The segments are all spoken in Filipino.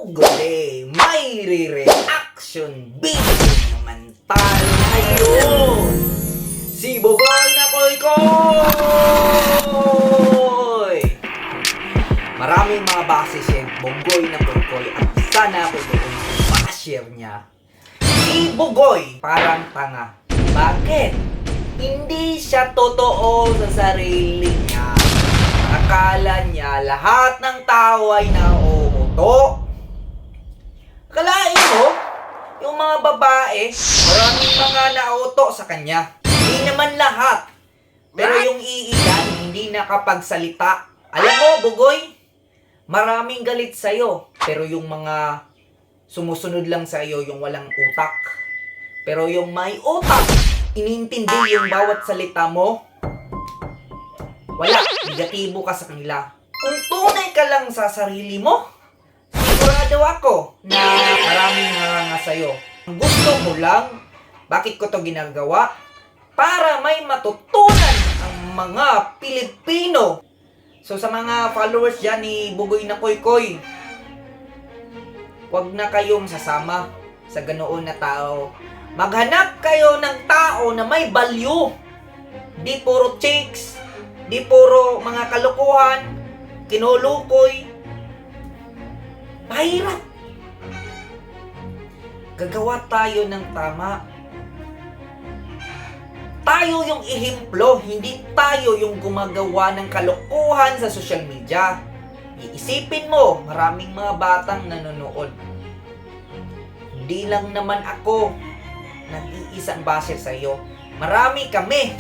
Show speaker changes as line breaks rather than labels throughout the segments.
Gode, may re-reaction video naman tayo ngayon. Si Bogoy na Koy! Maraming mga base si Bogoy na Koy at sana ako doon makashare niya. Si Bogoy parang tanga. Bakit? Hindi siya totoo sa sarili niya. Akala niya lahat ng tao ay nauuto. Akalain mo, yung mga babae, maraming mga nauuto sa kanya. Hindi naman lahat. Pero yung iilan, hindi nakapagsalita. Alam mo, Bogoy, maraming galit sa'yo. Pero yung mga sumusunod lang sa'yo, yung walang utak. Pero yung may utak, inintindi yung bawat salita mo. Wala, negatibo ka sa kanila. Kung tunay ka lang sa sarili mo, sigurado ako na maraming haranga sa'yo. Ang gusto mo lang, bakit ko to ginagawa? Para may matutunan ang mga Pilipino. So sa mga followers dyan ni Bogoy na Koy, huwag na kayong sasama sa ganoon na tao. Maghanap kayo ng tao na may value. Di puro chicks, di puro mga kalukuhan, kinulukoy. Mahirap. Gagawa tayo ng tama. Tayo yung ehemplo, hindi tayo yung gumagawa ng kalokohan sa social media. Iisipin mo, maraming mga batang nanonood. Hindi lang naman ako nag-iisang baser sa iyo. Marami kami.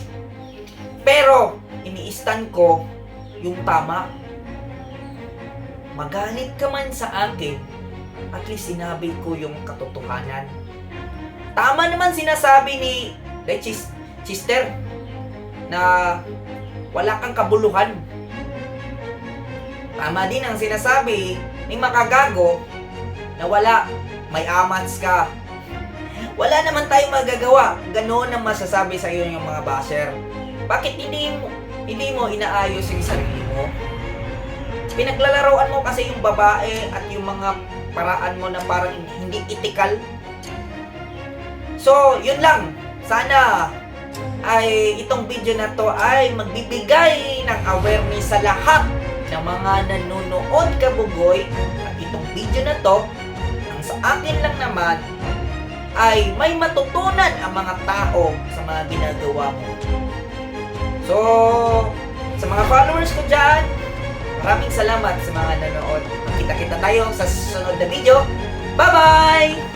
Pero, iniistan ko yung tama. Magalit ka man sa akin, at least sinabi ko yung katotohanan. Tama naman sinasabi ni Chister na wala kang kabuluhan. Tama din ang sinasabi ni Makagago na wala, may amats ka. Wala naman tayong magagawa. Ganoon ang masasabi sa iyo yung mga basher. Bakit hindi mo inaayos yung sarili mo? Pinaglalaroan mo kasi yung babae at yung mga paraan mo na parang hindi ethical. So, yun lang. Sana ay itong video na to ay magbibigay ng awareness sa lahat ng mga nanonood ka, Bogoy. At itong video na to, ang sa akin lang naman, ay may matutunan ang mga tao sa mga ginagawa mo. So, sa mga followers ko dyan, maraming salamat sa mga nanonood. Kita-kita tayo sa susunod na video. Bye-bye!